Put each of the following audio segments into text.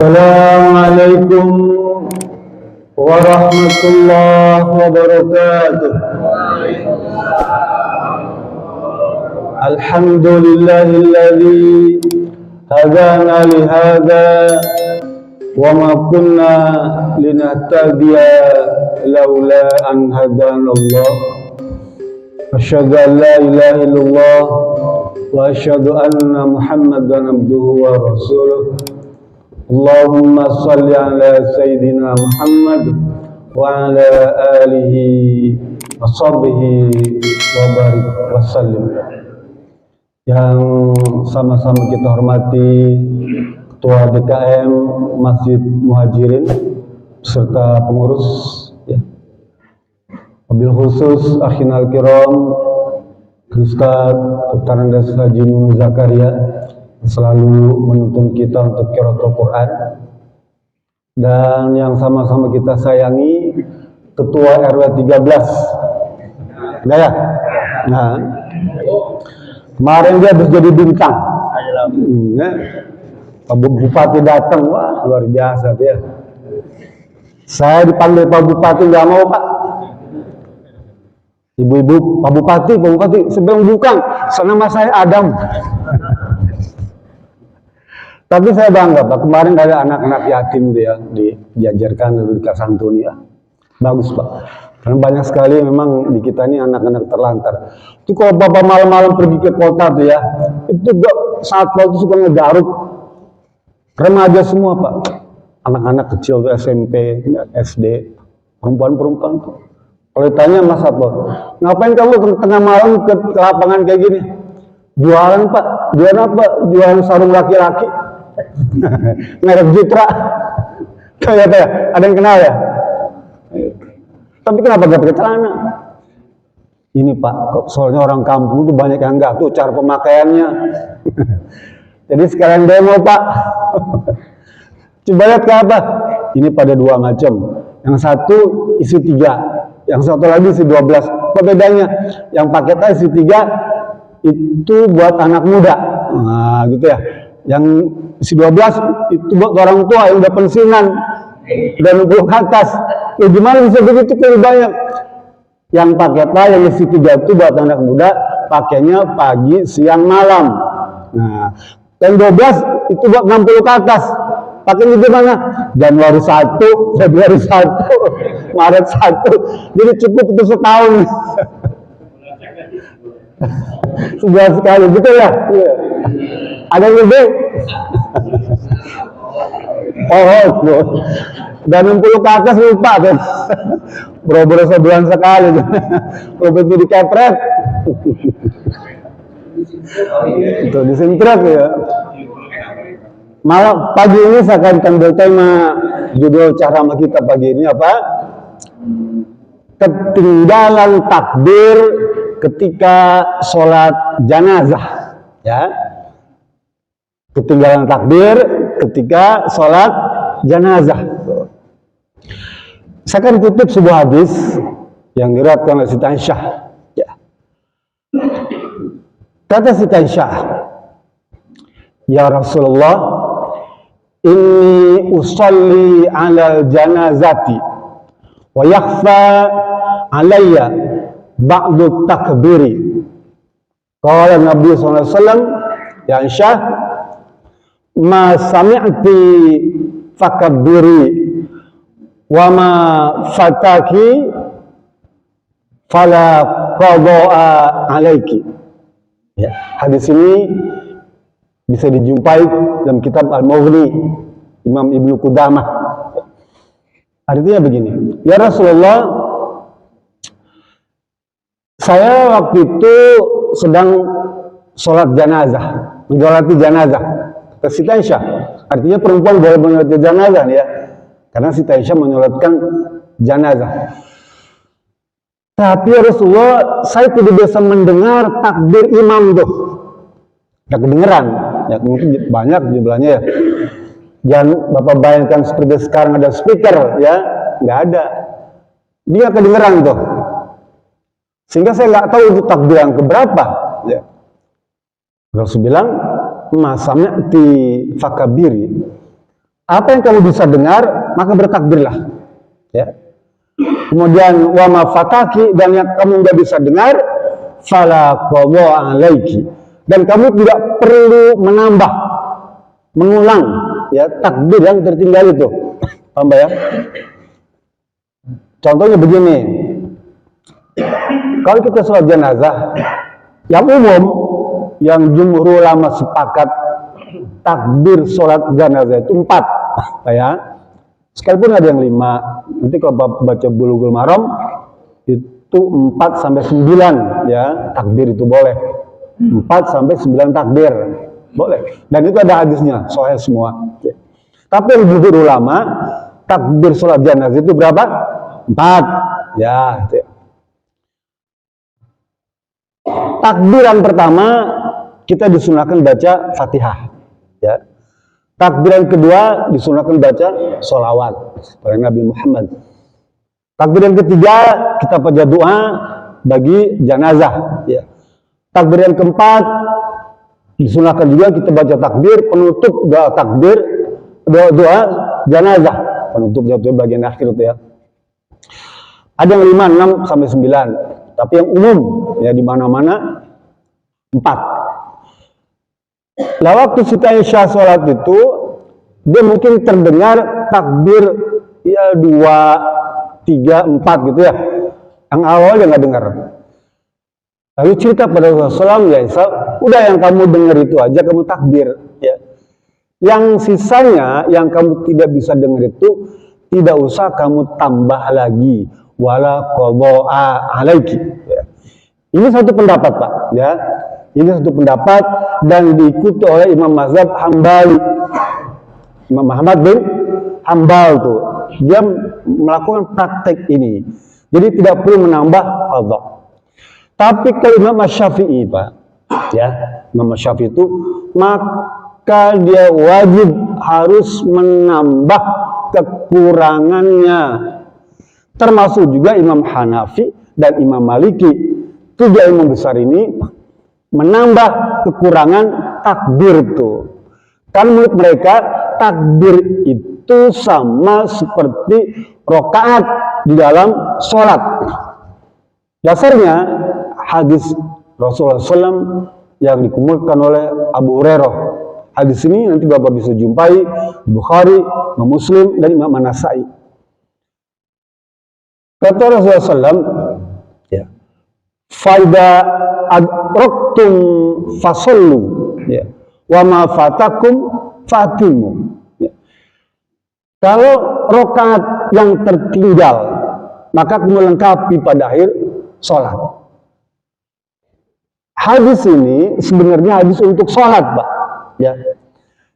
Assalamualaikum warahmatullahi wabarakatuh. Alhamdulillahilladzi hadana li hadza wa ma kunna linahtadiya laula an hadanallah. Asyhadu an la ilaha illallah wa asyhadu anna Muhammadan abduhu wa rasuluh. Allahumma salli ala Sayyidina Muhammad wa ala alihi wa sahbihi wa barik wa sallim. Yang sama-sama kita hormati Ketua DKM Masjid Muhajirin serta pengurus ya. Wabil khusus akhinal kiram Ustaz Dr. Andes Haji Nunu Zakaria selalu menuntun kita untuk qiraatul Quran, dan yang sama-sama kita sayangi Ketua RW 13 enggak ya? Nah, kemarin dia habis jadi bintang Pak Bupati datang, wah luar biasa dia. Saya dipanggil Pak Bupati nggak mau, Pak. Ibu-ibu, Pak Bupati, sebelum bukan, nama saya Adam. Tapi saya bangga, Pak. Kemarin ada anak-anak yatim dia diajarkan dulu di Kasantuni ya. Bagus, Pak. Karena banyak sekali memang di kita ini anak-anak terlantar. Itu kalau Bapak malam-malam pergi ke kota tuh ya, itu saat waktu suka ngegaruk. Remaja semua, Pak. Anak-anak kecil tuh SMP, SD, perempuan-perempuan tuh. Kalau ditanya Mas apa, ngapain kamu ke tengah malam ke lapangan kayak gini? Jualan, Pak. Jualan apa? Jualan sarung laki-laki. Merek Citra. Kayak ya, ada yang kenal ya? Tapi kenapa gak pakai celana? Ini Pak, soalnya orang kampung itu banyak yang enggak tuh cara pemakaiannya. Jadi sekalian demo, Pak. Coba lihat ke apa? Ini pada dua macam. Yang satu isi 3, yang satu lagi isi 12. Apa bedanya? Yang paketnya isi 3 itu buat anak muda. Nah, gitu ya. Yang isi 12 itu buat orang tua yang udah pensiunan dan 60 ke atas. Ya gimana bisa begitu kalau banyak? Yang paketnya yang isi 3 itu buat anak muda, pakainya pagi, siang, malam. Nah, yang 12 itu buat 60 ke atas. Pakainya gimana? Januari 1, Februari 1, Maret 1. Jadi cukup itu setahun. Sebulan sekali, betul ya? Iya. Ada yang lebih? Dan 60 ke atas lupa kan? Bro-bro sebulan sekali. Bro-bro di kepret. Itu disintret ya. Malam pagi ini saya akan bertema judul ceramah kita pagi ini apa? Ketinggalan takbir ketika sholat jenazah, ya. Ketinggalan takbir ketika sholat jenazah. Saya akan kutip sebuah hadis yang diriwayatkan oleh Siti Aisyah. Ya. Kata Siti Aisyah, ya Rasulullah, inni usalli ala janazati wa yakhfa alayya ba'du takbiri. Qala Nabi SAW, ya Aisyah, ma sami'ti fakabbiri wa ma fataki fala qada'a alaiki. Ya, hadis ini bisa dijumpai dalam kitab Al-Mughni Imam Ibnu Qudamah. Artinya begini, ya Rasulullah, saya waktu itu sedang sholat jenazah, menjolati jenazah. Kata Siti Aisyah, artinya perempuan boleh menyolati jenazah ya, karena Siti Aisyah menyolatkan jenazah. Tapi ya Rasulullah, saya tidak bisa mendengar takbir imam tuh, nggak kedengeran. Ya, mungkin banyak jumlahnya ya. Jangan Bapak bayangkan seperti sekarang ada speaker ya, nggak ada. Dia kedengeran tuh. Sehingga saya nggak tahu itu takbir yang keberapa. Ya. Rasul bilang, masamnya di fakabiri. Apa yang kamu bisa dengar, maka bertakbirlah. Ya. Kemudian wa ma fataki, dan yang kamu nggak bisa dengar, fala qadha alaiki, dan kamu tidak perlu menambah, mengulang ya takbir yang tertinggal itu. Paham ya? Contohnya begini, kalau kita sholat jenazah, yang umum, yang jumhur ulama sepakat takbir sholat jenazah itu 4, ya. Sekalipun ada yang 5, nanti kalau baca Bulughul Maram itu 4 sampai 9 ya, takbir itu boleh. 4 sampai 9 takbir boleh. Dan itu ada hadisnya, sahih semua. Tapi yang jumhur ulama takbir sholat jenazah itu berapa? 4. Ya, gitu. Takbiran pertama kita disunahkan baca Fatihah, ya. Takbiran kedua disunahkan baca sholawat pada Nabi Muhammad. Takbiran ketiga kita baca doa bagi jenazah, ya. Takbiran keempat disunahkan juga kita baca takbir penutup doa takbir, doa jenazah, penutup doa bagian akhir itu ya. Ada yang 5, 6 sampai 9, tapi yang umum ya di mana-mana 4. Lah waktu Siti Aisyah sholat itu, dia mungkin terdengar takbir ya 2, 3, 4 gitu ya. Yang awal dia nggak dengar. Lalu cerita pada Rasulullah, ya udah yang kamu dengar itu aja kamu takbir. Ya. Yang sisanya yang kamu tidak bisa dengar itu tidak usah kamu tambah lagi. Wala qadha alaiki. Ya. Ini satu pendapat Pak. Ya. Ini satu pendapat dan diikuti oleh Imam Mazhab Hambali. Imam Muhammad bin Hambal tuh. Dia melakukan praktek ini. Jadi tidak perlu menambah qadha. Tapi kalau Imam Syafi'i Pak, ya, Imam Syafi'i itu maka dia wajib harus menambah kekurangannya. Termasuk juga Imam Hanafi dan Imam Maliki. 3 imam besar ini menambah kekurangan takbir itu. Kan menurut mereka takbir itu sama seperti rokaat di dalam sholat. Dasarnya hadis Rasulullah SAW yang dikumpulkan oleh Abu Hurairah. Hadis ini nanti Bapak bisa jumpai di Bukhari, Imam Muslim, dan Imam An-Nasai. Kata Rasulullah SAW, ya, faida adraktum fasallu, ya, wa ma fatakum fatimu. Ya. Kalau rokaat yang tertinggal, maka kamu lengkapi pada akhir sholat. Hadis ini sebenarnya hadis untuk sholat, Pak. Ya.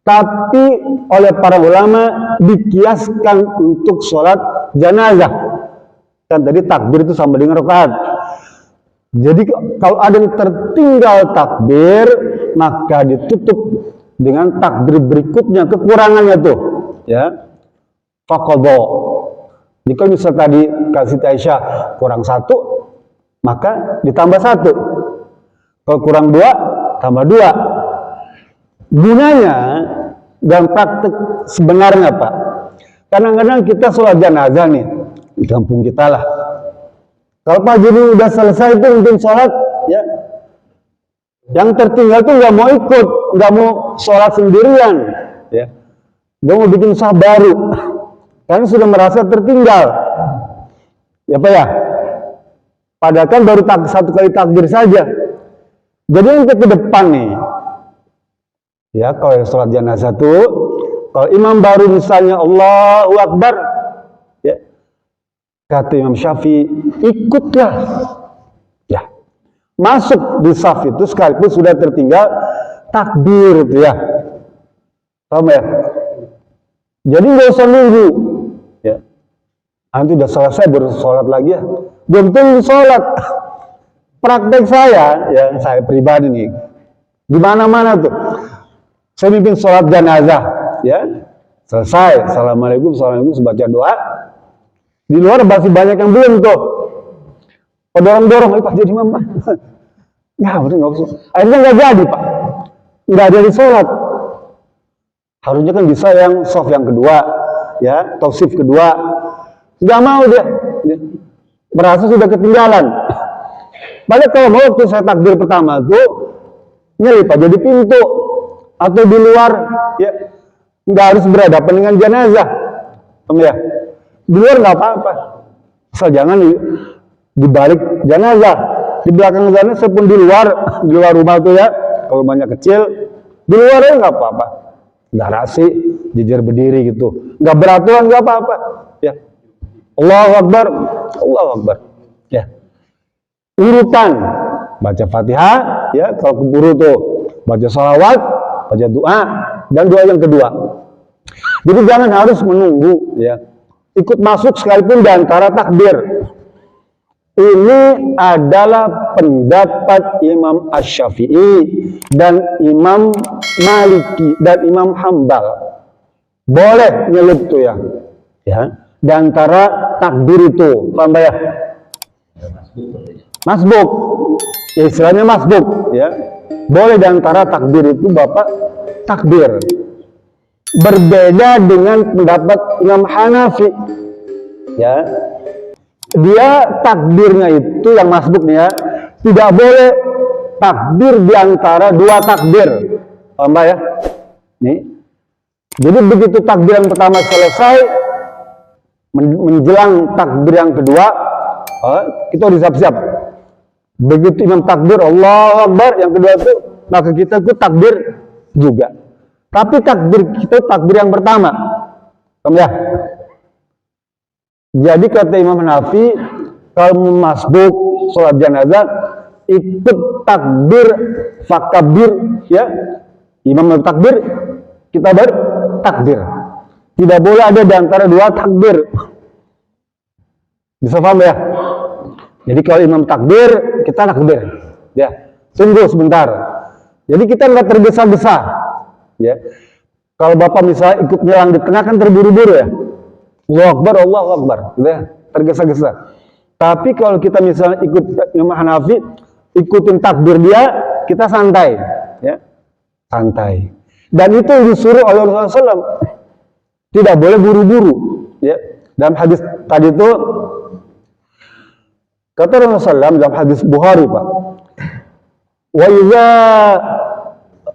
Tapi oleh para ulama dikiaskan untuk sholat jenazah. Kan tadi takbir itu sama dengan rakaat. Jadi kalau ada yang tertinggal takbir, maka ditutup dengan takbir berikutnya, kekurangannya tuh, ya. Faqadha. Jadi kalau misal tadi kasih Aisyah kurang 1, maka ditambah 1. Kalau kurang 2, tambah 2. Gunanya dan praktek sebenarnya Pak. Kadang-kadang kita sholat jenazah nih di kampung kita lah. Kalau Pak Juni udah selesai itu untuk sholat, ya, yang tertinggal tuh nggak mau ikut, nggak mau sholat sendirian, ya, dia mau bikin sah baru, karena sudah merasa tertinggal, ya Pak ya. Padahal kan baru 1 kali takbir saja. Jadi yang ke depan nih, ya, kalau sholat jenazah tuh, kalau imam baru misalnya Allahu Akbar, ya, kata Imam Syafi'i, ikutlah, ya, masuk di saf itu sekalipun sudah tertinggal takbir itu ya, paham ya? Jadi nggak usah nunggu, ya, nanti udah selesai baru sholat lagi ya, belum tentu sholat. Praktek saya, ya, saya pribadi nih, di mana-mana tuh, saya bimbing sholat jenazah, ya, selesai, assalamualaikum, baca doa. Di luar masih banyak yang belum tuh. Dorong-dorong, Pak jadi mama. Ya, betul nggak usah. Akhirnya nggak jadi Pak, nggak jadi sholat. Harusnya kan bisa yang soft yang kedua, ya, tausif kedua. Nggak mau dia merasa sudah ketinggalan. Padahal kalau mau waktu saya takbir pertama tuh nyelip aja di pintu atau di luar, ya, nggak harus berhadapan dengan jenazah, ya. Di luar nggak apa-apa, asal jangan di balik jenazah, di belakang jenazah pun di luar rumah tuh ya. Kalau rumahnya kecil, di luarnya nggak apa-apa, garasi, jejer berdiri gitu, nggak beraturan nggak apa-apa, ya. Allahu Akbar, Allahu Akbar, ya. Urutan baca Fatihah, ya, kalau keburu tuh baca sholawat, baca doa, dan doa yang kedua. Jadi jangan harus menunggu, ya, ikut masuk sekalipun di antara takbir. Ini adalah pendapat Imam Asy-Syafi'i dan Imam Maliki dan Imam Hambal. Boleh nyelup tuh ya, di antara takbir itu, paham ya? Masbuk, ya istilahnya masbuk, ya. Boleh di antara takbir itu Bapak takbir. Berbeda dengan pendapat Imam Hanafi, ya. Dia takbirnya itu yang masbuk nih ya, tidak boleh takbir di antara dua takbir, paham ya? Nih, jadi begitu takbir yang pertama selesai, menjelang takbir yang kedua, kita harus siap-siap. Begitu imam takbir Allahu Akbar yang kedua itu, maka kita ikut takbir juga. Tapi takbir kita takbir yang pertama, paham ya? Jadi kata Imam Hanafi, kalau masbuk sholat jenazah ikut takbir fakabir, ya. Imam takbir, kita bertakbir. Tidak boleh ada di antara dua takbir. Bisa paham ya? Jadi kalau imam takbir, kita takbir, ya. Tunggu sebentar. Jadi kita nggak tergesa-gesa, ya. Kalau Bapak misalnya ikut nyelang di tengah kan terburu-buru ya. Allahu Akbar, ya, tergesa-gesa. Tapi kalau kita misalnya ikut Imam Hanafi, ikutin takbir dia, kita santai, ya, santai. Dan itu disuruh oleh Rasulullah SAW. Tidak boleh buru-buru, ya. Dalam hadis tadi itu kata Rasulullah SAW dalam hadis Bukhari, Pak.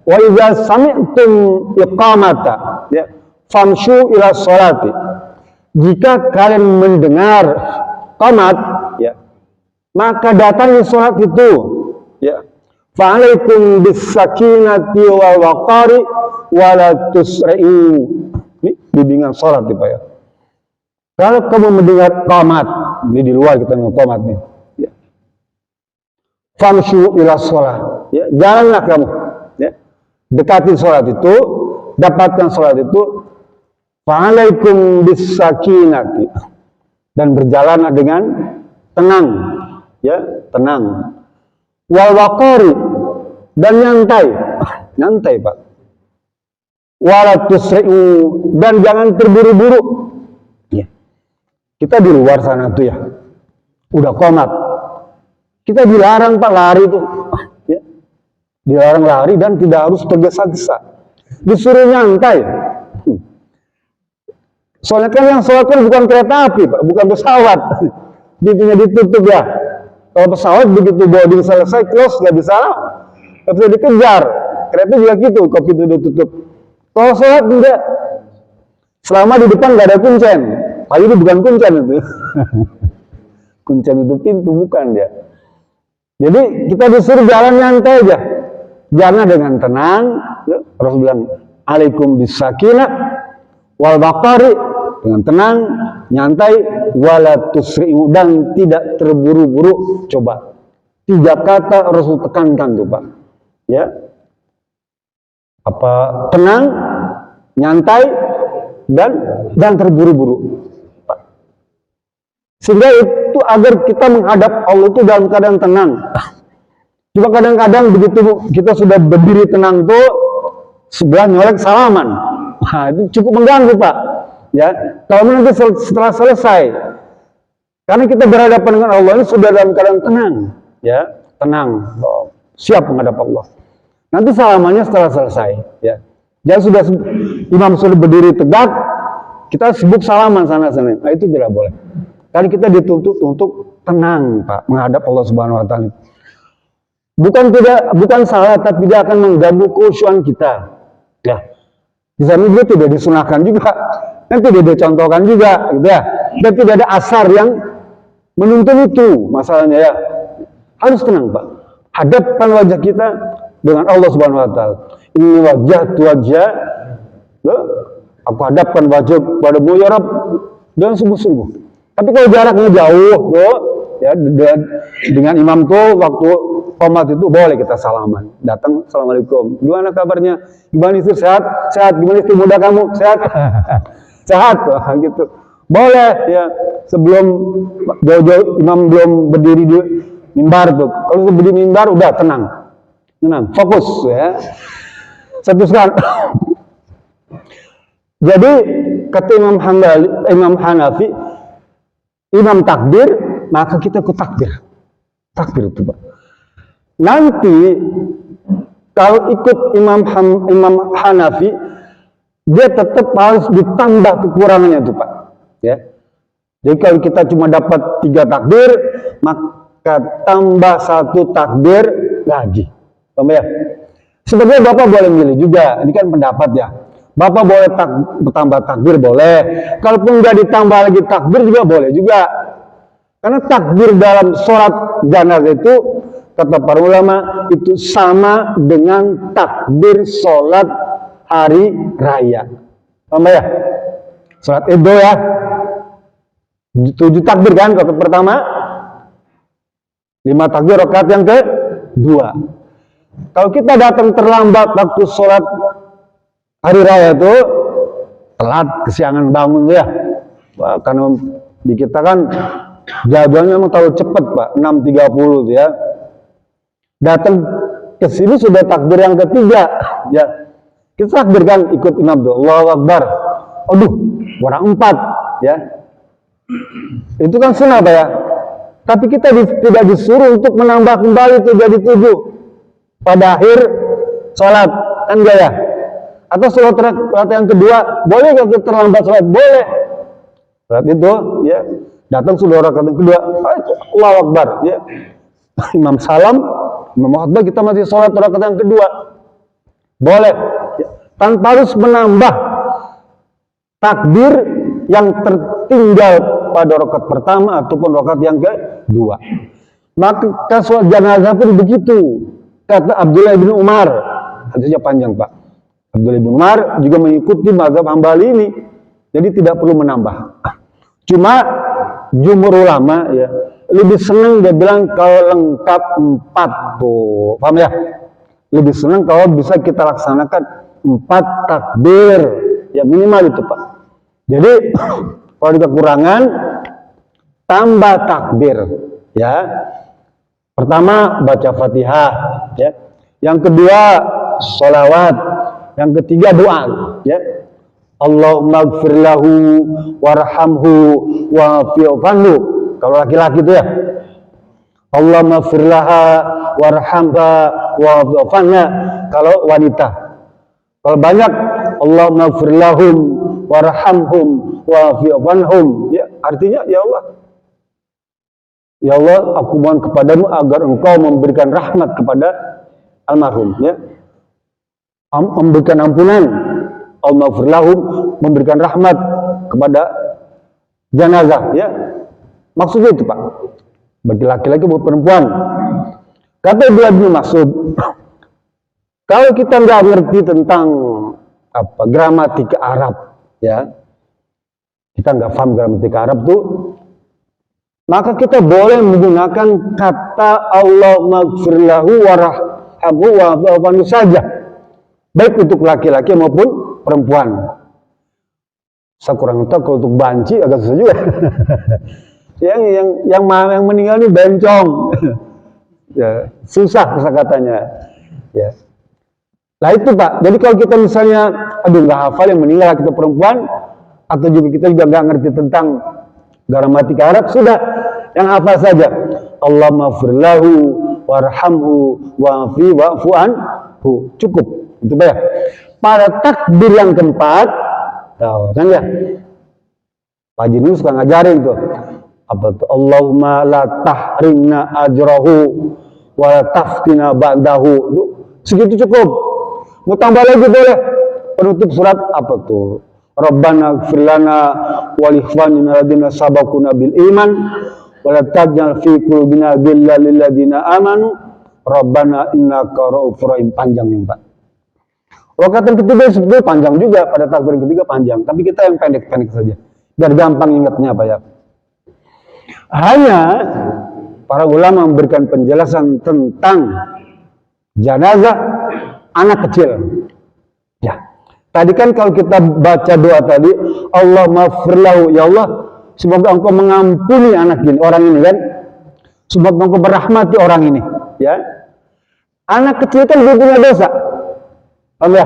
Wa idza sami'tum iqamata, ya, famshu ila sholati. Jika kalian mendengar qamat, ya, maka datangi sholat itu, ya. Fa'alaikum bis-sakinati wal waqari wa la tusri'u. Ini bimbingan sholat, Pak ya. Kalau kamu mendengar qamat, ini di luar kita dengar qamat nih, ya. Famshu ila sholat, ya, jalanlah kamu, ya. Dekati sholat itu, dapatkan sholat itu. Fa'alaikum bis-sakinati, dan berjalan dengan tenang, ya, tenang. Wal waqari, dan nyantai, Pak. Wala tusri'u, dan jangan terburu-buru. Ya. Kita di luar sana tuh ya, udah qomat. Kita dilarang Pak lari tuh, ya. Dilarang lari dan tidak harus tergesa-gesa. Disuruh nyantai. Soalnya kan yang sholat kan bukan kereta api, Pak, bukan pesawat. Pintunya ditutup ya. Kalau pesawat begitu boarding selesai, close, nggak bisa dikejar. Kereta juga gitu, kalau pintu ditutup. Kalau sholat tidak. Selama di depan nggak ada kuncen. Tapi itu bukan kuncen itu. Kuncen itu pintu, bukan dia. Jadi kita disuruh jalan nyantai aja. Jangan dengan tenang. Rasul bilang, alaikum bisakinah wal waqari, dengan tenang, nyantai, wala tusri'u, dan tidak terburu-buru. Coba 3 kata Rasul tekankan tuh, Pak, ya. Apa? Tenang, nyantai, dan terburu-buru, Pak. Sehingga itu agar kita menghadap Allah itu dalam keadaan tenang. Cuma kadang-kadang begitu kita sudah berdiri tenang tuh, sebelah nyolek salaman. Nah, itu cukup mengganggu, Pak. Ya, kalau nanti setelah selesai, karena kita berhadapan dengan Allah ini sudah dalam keadaan tenang, ya, tenang, siap menghadap Allah. Nanti salamannya setelah selesai, ya. Jangan sudah imam sudah berdiri tegak, kita sibuk salaman sana-sana. Nah, itu tidak boleh. Karena kita dituntut untuk tenang, Pak, menghadap Allah Subhanahu wa taala. Bukan salah, tapi dia akan mengganggu khusyuan kita. Ya. Di sana juga tidak disunahkan juga, dan tidak dicontohkan juga, gitu ya. Dan tidak ada asar yang menuntun itu, masalahnya ya. Harus tenang, Pak. Hadapkan wajah kita dengan Allah Subhanahu wa taala. Ini wajah aku hadapkan wajah padamu ya Rabb dengan sungguh-sungguh. Tapi kalau jaraknya jauh, ya dengan imam tuh waktu qomat itu boleh kita salaman. Datang, assalamualaikum. Gimana kabarnya? Gimana istri sehat? Sehat. Gimana istri muda kamu? Sehat? Sehat, gitu. Boleh ya. Sebelum jauh-jauh imam belum berdiri di mimbar tuh. Kalau sudah berdiri mimbar udah tenang, fokus ya. Teruskan. Jadi kata Imam Hanafi, imam takbir, maka kita ikut takbir. Takbir itu, Pak. Nanti kalau ikut Imam Hanafi, dia tetap harus ditambah kekurangannya itu, Pak. Ya. Jadi kalau kita cuma dapat 3 takbir, maka tambah 1 takbir lagi. Paham ya? Sebenarnya Bapak boleh milih juga, ini kan pendapat ya. Bapak boleh bertambah takbir boleh. Kalaupun nggak ditambah lagi takbir juga boleh juga. Karena takbir dalam sholat jenazah itu kata para ulama itu sama dengan takbir sholat hari raya. Paham ya? Sholat Idul ya. 7 takbir kan rakaat pertama. 5 takbir rakaat yang kedua. Kalau kita datang terlambat waktu sholat hari raya itu telat, kesiangan bangun ya. Wah, karena di kita kan jadwalnya memang terlalu cepat, Pak, 6.30 ya. Datang ke sini sudah takbir yang ketiga ya. Kita takbirkan ikut imam tuh, Allahu Akbar. Aduh, orang 4 ya. Itu kan sunnah, Pak ya. Tapi kita tidak disuruh untuk menambah kembali itu jadi 7 pada akhir sholat, kan enggak ya? Atau sholat rakaat yang kedua, boleh kalau kita terlambat sholat? Boleh. Sholat itu, ya, datang sudah rakaat yang kedua, Allahu Akbar, ya. Imam salam, Imam khutbah, kita masih sholat rakaat yang kedua. Boleh. Ya. Tanpa harus menambah takbir yang tertinggal pada rakaat pertama ataupun rakaat yang kedua. Maka sholat jenazah pun begitu. Kata Abdullah bin Umar, hadisnya panjang, Pak. Abdullah bin Umar juga mengikuti mazhab Hambali ini, jadi tidak perlu menambah. Cuma jumhur ulama ya lebih senang dia bilang kalau lengkap 4 tuh, paham ya? Lebih senang kalau bisa kita laksanakan 4 takbir, ya minimal itu, Pak. Jadi kalau ada kekurangan tambah takbir, ya. Pertama baca Fatihah, ya. Yang kedua sholawat, yang ketiga doa, ya. Allahumma gfir lahu warhamhu wa'afi'anhu. Kalau laki-laki itu ya. Allahumma gfir laha warhamha wa'afi'anha. Kalau wanita. Kalau banyak Allahumma gfir lahum warhamhum wa'afi'anhum. Ya, artinya ya Allah. Ya Allah, aku mohon kepadamu agar engkau memberikan rahmat kepada almarhum, ya. Memberikan ampunan, Allahumma memberikan rahmat kepada jenazah, ya. Maksudnya itu, Pak. Bagi laki-laki maupun perempuan. Kata Ibnu Mas'ud, kalau kita nggak ngerti tentang gramatika Arab, ya, kita nggak paham gramatika Arab tuh, maka kita boleh menggunakan kata Allahumma gfir lahu warhamhu wa'afi'anhu saja. Baik untuk laki-laki maupun perempuan. Saya kurang tahu kalau untuk banci agak susah juga. yang meninggal ini bencong. Ya, susah kata-katanya. Ya. Nah itu, Pak. Jadi kalau kita misalnya nggak hafal yang meninggal kita perempuan, atau juga kita juga nggak ngerti tentang gramatika Arab, sudah yang hafal saja. Allahumma gfir lahu warhamhu wa'afu anhu. Cukup. Itu ya. pada takbir yang keempat, tahu kan ya? Pak Haji dulu suka ngajarin tuh. Apa tuh? Allahumma la tahrimna ajrahu wa la taftina ba'dahu. Segitu cukup. Mau tambah lagi boleh. Penutup surat apa tuh? Rabbana ighfir lana wa li ikhwanina alladziina sabaquna bil iman wa la taj'al fi qulubina ghillan lil ladzina amanu Rabbana innaka ra'ufur rahim. Panjang ya, Pak. Rakaat yang ketiga sebetulnya panjang juga, pada takbir yang ketiga panjang, tapi kita yang pendek-pendek saja. Biar gampang ingatnya, Pak ya. Hanya para ulama memberikan penjelasan tentang jenazah anak kecil. Ya. Tadi kan kalau kita baca doa tadi, Allahumma firlahu, ya Allah, semoga engkau mengampuni anak ini, orang ini kan. Semoga engkau merahmati orang ini, ya. Anak kecil kan belum punya dosa. Paham ya?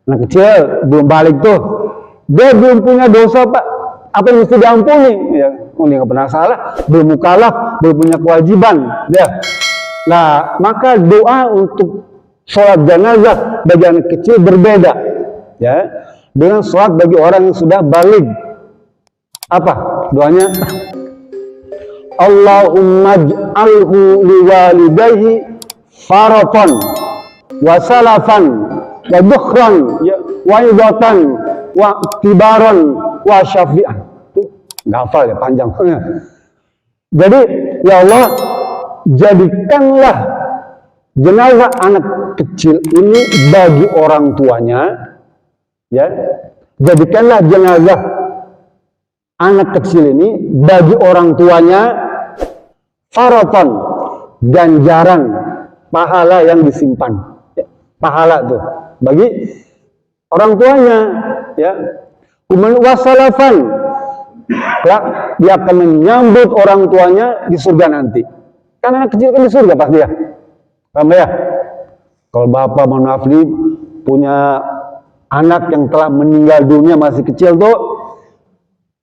Anak kecil belum balik tuh. Dia belum punya dosa, Pak. Apa yang mesti diampuni? Ya, dia nggak pernah salah, belum mukallaf, belum punya kewajiban. Ya. Nah, maka doa untuk sholat jenazah bagi anak kecil berbeda, ya, dengan sholat bagi orang yang sudah balik. Apa doanya? Allahumma ij'alhu liwalidayhi faratan wa salafan wa dukhran wa idatan wa tibaran wa syafi'an. Itu nggak hafal ya, panjang. Jadi ya Allah, jadikanlah jenazah anak kecil ini bagi orang tuanya, ya. Jadikanlah jenazah anak kecil ini bagi orang tuanya faratan, ganjaran, pahala yang disimpan. Ya, pahala tuh bagi orang tuanya, ya. Kemudian wasalafan, dia akan menyambut orang tuanya di surga nanti. Kan anak kecil kan di surga pasti ya. Paham ya? Kalau bapak mohon maaf nih punya anak yang telah meninggal dunia masih kecil tuh,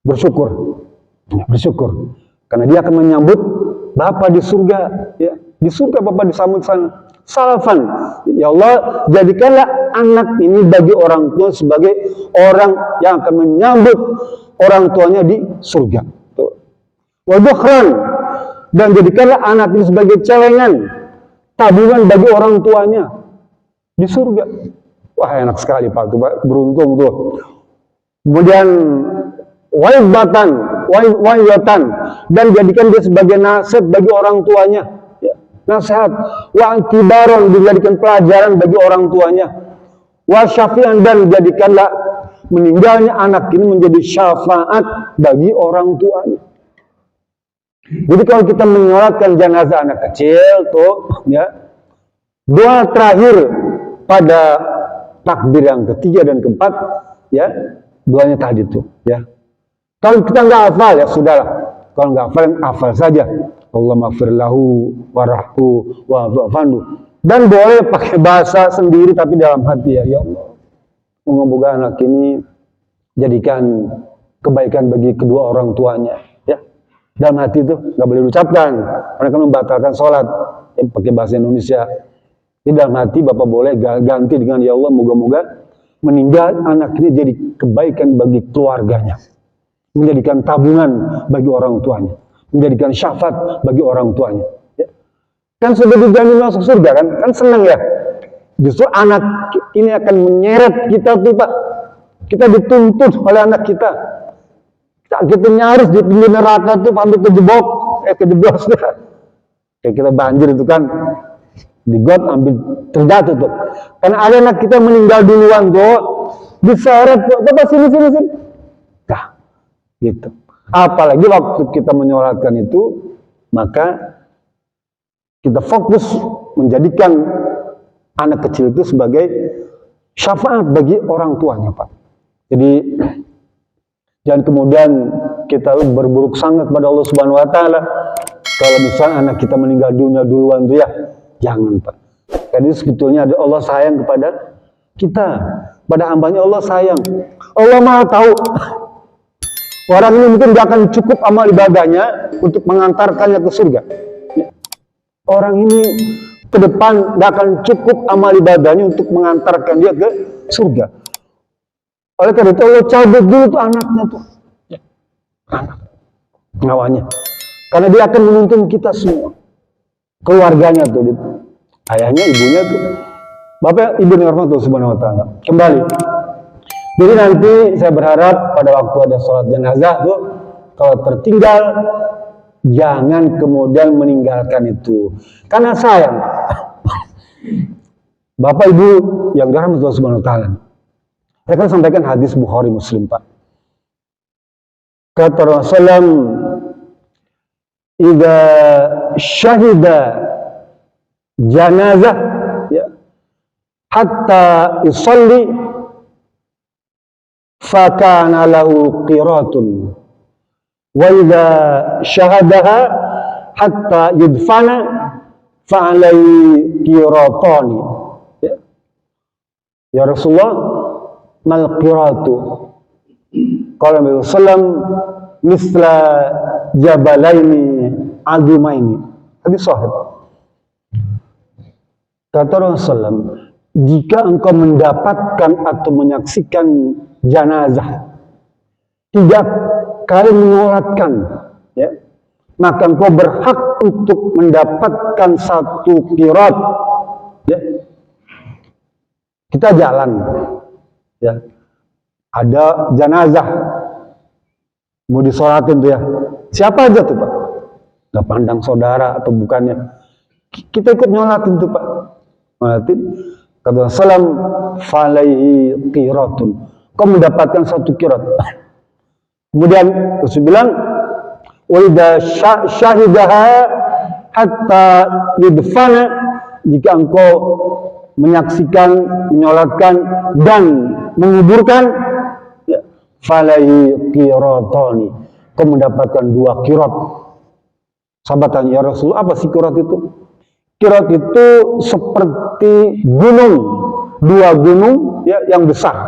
bersyukur. Bersyukur. Karena dia akan menyambut bapak di surga, ya. Di surga bapak disambut sana. Salafan, ya Allah, jadikanlah anak ini bagi orang tua sebagai orang yang akan menyambut orang tuanya di surga. Wa dukhran, dan jadikanlah anak ini sebagai celengan, tabungan bagi orang tuanya di surga. Wah, enak sekali Pak, tuh, beruntung tuh. Kemudian waibatan, dan jadikan dia sebagai nasihat bagi orang tuanya. Ya, nasihat. Wa antibaron, dijadikan pelajaran bagi orang tuanya. Wa syafi'an, dan jadikanlah meninggalnya anak ini menjadi syafaat bagi orang tuanya. Jadi kalau kita menyolatkan jenazah anak kecil tuh, ya, doa terakhir pada takbir yang ketiga dan keempat, ya, doanya tadi tuh, ya. Kalau kita nggak hafal ya sudahlah. Kalau nggak hafal, hafal saja. Allahumma ighfir lahu warahhu wa'fu. Dan boleh pakai bahasa sendiri tapi dalam hati, ya Allah. Semoga anak ini jadikan kebaikan bagi kedua orang tuanya, ya. Dalam hati itu nggak boleh diucapkan, karena kan membatalkan sholat. Ya, pakai bahasa Indonesia. Di dalam hati Bapak boleh ganti dengan ya Allah, moga-moga meninggal anak ini jadi kebaikan bagi keluarganya, menjadikan tabungan bagi orang tuanya, menjadikan syafaat bagi orang tuanya. Ya. Kan sudah dijamin masuk surga kan? Kan senang ya. Justru anak ini akan menyeret kita tuh Pak. Kita dituntut oleh anak kita. Kita nyaris di pinggir neraka tuh hampir kejeblos deh. Kayak kita banjir itu kan, di got ambil terjatuh tuh. Karena ada anak kita meninggal duluan tuh, diseret tuh, Bapak sini. Nah, gitu. Apalagi waktu kita menyolatkan itu, maka kita fokus menjadikan anak kecil itu sebagai syafaat bagi orang tuanya, Pak. Jadi jangan kemudian kita berburuk sangka kepada Allah Subhanahu wa taala kalau misalnya anak kita meninggal dunia duluan tuh, ya. Jangan, Pak. Karena sebetulnya Allah sayang kepada kita, pada hambanya Allah sayang. Allah Maha tahu orang ini mungkin gak akan cukup amal ibadahnya untuk mengantarkannya ke surga. Orang ini ke depan nggak akan cukup amal ibadahnya untuk mengantarkan dia ke surga. Oleh karena itu Allah cabut dulu tuh anaknya tuh, anak nyawanya, karena dia akan menuntun kita semua, keluarganya tuh, ayahnya, ibunya tuh, bapak ibu yang hormat Subhanahu Wa Taala. Kembali, jadi nanti saya berharap pada waktu ada sholat jenazah tuh, kalau tertinggal jangan kemudian meninggalkan itu, karena sayang. Bapak ibu yang dirahmati Allah Subhanahu Wa Taala, saya akan sampaikan hadis Bukhari Muslim, Pak. Kata Rasulullah, "Idza syahida janazah, ya, hatta yusalli, fakana lahu qiratun. Wa idza syahadaha hatta yudfana, fa'alaihi qiratani." Ya Rasulullah, mal qiratu? Qala Nabi sallam, misla jabalaini azimaini. Hadis sahih. Kata Rasulullah, jika engkau mendapatkan atau menyaksikan jenazah, 3 kali menyolatkan, ya, maka engkau berhak untuk mendapatkan 1 qirat. Ya. Kita jalan, ya, ada jenazah mau disolatin tuh, ya, siapa aja tuh Pak, nggak pandang saudara atau bukannya, kita ikut nyolatin tuh Pak, nyolatin. Kata salam, falaihi qiratun, kau mendapatkan 1 qirat. Kemudian Rasul bilang, wa idza syahidaha hatta yudfana, jika engkau menyaksikan, menyolatkan dan menguburkan, ya, falaihi qiratani, kau mendapatkan 2 qirat. Sahabat tanya, ya Rasulullah, apa sih qirat itu? Qirat itu seperti gunung, 2 gunung, ya, yang besar.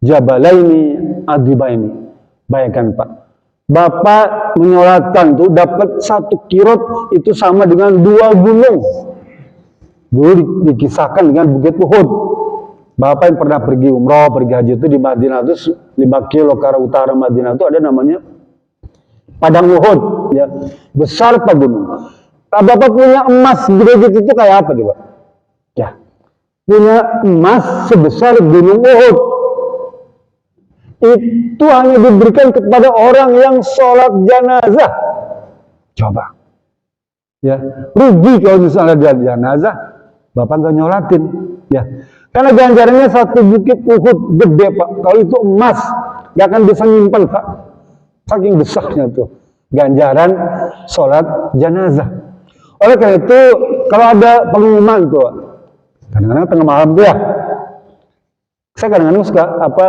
Jabalaini adibaini. Bayangkan Pak, Bapak menyolatkan tuh dapat 1 qirat, itu sama dengan 2 gunung. Dulu dikisahkan dengan Bukit Uhud. Bapak yang pernah pergi umroh, pergi haji itu di Madinah itu 5 kilo ke arah utara Madinah itu ada namanya Padang Uhud, ya, besar Pak gunung. Nah, Bapak punya emas gede-gede itu kayak apa coba? Ya, punya emas sebesar gunung Uhud. Itu hanya diberikan kepada orang yang sholat jenazah. Coba, ya, rugi kalau misalnya dia jenazah, Bapak nggak nyolatin, ya, karena ganjarannya 1 bukit Uhud gede Pak. Kalau itu emas, nggak akan bisa nyimpan Pak, saking besarnya tuh ganjaran sholat jenazah. Oleh karena itu, kalau ada pengumuman tuh, kadang-kadang tengah malam tuh, ya, saya kadang-kadang suka apa,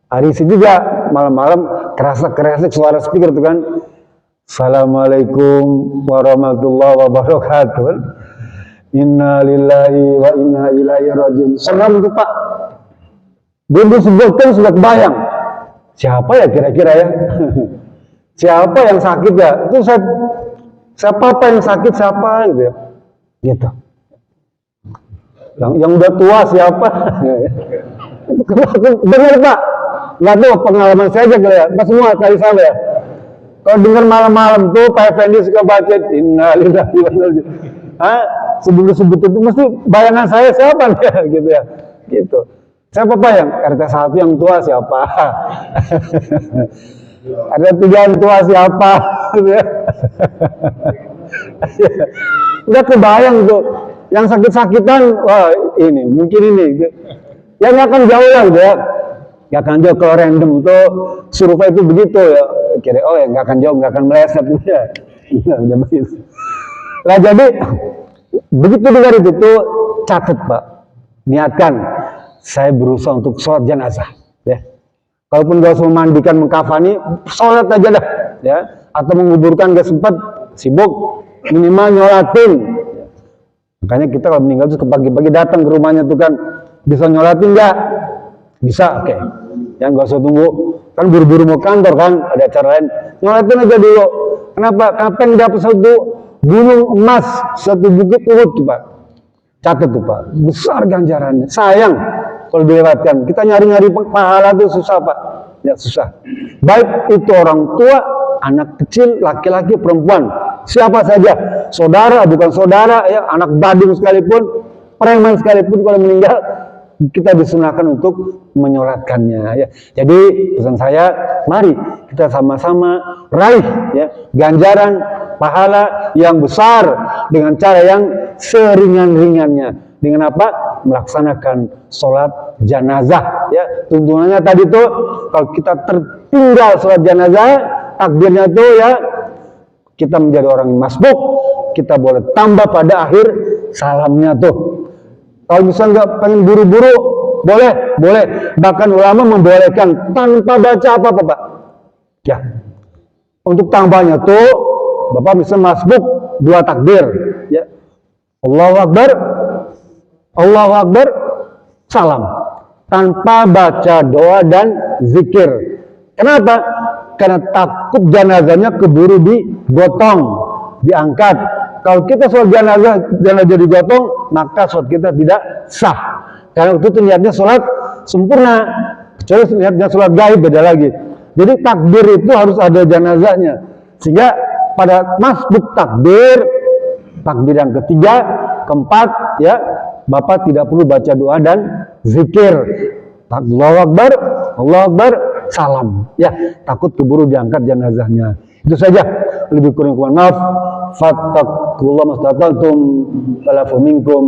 hari ini juga malam-malam kerasa-kerasik suara speaker tuh kan, Assalamualaikum warahmatullahi wabarakatuh. Inna lillahi wa inna ilaihi rajiun. Serem tuh Pak. Dia disebutkan sudah kebayang. Siapa ya kira-kira, ya? Siapa yang sakit, ya? Itu siapa yang sakit, siapa gitu, ya? Gitu. Yang udah tua siapa? Dengar Pak. Nggak tahu pengalaman saya aja kali, ya. Pas semua kali sama, ya. Kalau dengar malam-malam tuh Pak Effendi suka baca Inna lillahi wa inna ilaihi rajiun. Sebelum disebut itu mesti bayangan saya siapa nih, gitu, ya, gitu. Siapa Pak yang RT 1 yang tua siapa? RT 3 yang tua siapa? Udah kebayang tuh, yang sakit-sakitan, wah ini, mungkin ini. Ya nggak akan jauh lah, gitu, ya. Nggak akan jauh, kalau random tuh survei itu begitu, ya. Kira, oh ya nggak akan jauh, nggak akan meleset, gitu, ya. Iya, begitu. Nah jadi, begitu dengar itu tuh, catat Pak, niatkan, saya berusaha untuk sholat jenazah, ya. Kalaupun gak usah memandikan, mengkafani, sholat aja dah, ya. Atau menguburkan gak sempat, sibuk, minimal nyolatin. Makanya kita kalau meninggal tuh pagi-pagi datang ke rumahnya tuh kan, bisa nyolatin nggak? Bisa, oke. Yang gak usah tunggu, kan buru-buru mau kantor kan, ada acara lain, nyolatin aja dulu. Kenapa? Kapan dapat 1 gunung emas, satu bukit Uhud tuh Pak. Catat tuh Pak, besar ganjarannya. Sayang kalau dilewatkan. Kita nyari-nyari pahala tuh susah Pak. Ya susah. Baik itu orang tua, anak kecil, laki-laki, perempuan, siapa saja, saudara, bukan saudara, ya anak badung sekalipun, preman sekalipun kalau meninggal, kita disunahkan untuk menyolatkannya. Ya. Jadi pesan saya, mari kita sama-sama raih ya ganjaran pahala yang besar dengan cara yang seringan-ringannya. Dengan apa? Melaksanakan sholat jenazah. Ya, tuntunannya tadi tuh kalau kita tertinggal sholat jenazah, takbirnya tuh ya kita menjadi orang yang masbuk. Kita boleh tambah pada akhir salamnya tuh. Kalau misalnya nggak pengen buru-buru, boleh. Bahkan ulama membolehkan tanpa baca apa-apa, Pak. Ya. Untuk tambahnya tuh, Bapak misalnya masbuk 2 takbir, ya. Allahu Akbar, salam. Tanpa baca doa dan zikir. Kenapa? Karena takut jenazahnya keburu digotong, diangkat. Kalau kita sholat jenazah digotong, maka sholat kita tidak sah. Karena itu niatnya sholat sempurna. Kecuali niatnya sholat gaib, beda lagi. Jadi takbir itu harus ada jenazahnya. Sehingga pada masbuk takbir yang ketiga, keempat, ya Bapak tidak perlu baca doa dan zikir. Allahu Akbar, salam. Ya, takut keburu diangkat jenazahnya. Itu saja. Lebih kurang maaf. Fattakullah mastata'tum walafu minkum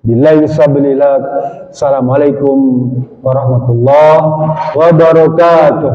billahi sabilillah. Assalamualaikum warahmatullahi wabarakatuh.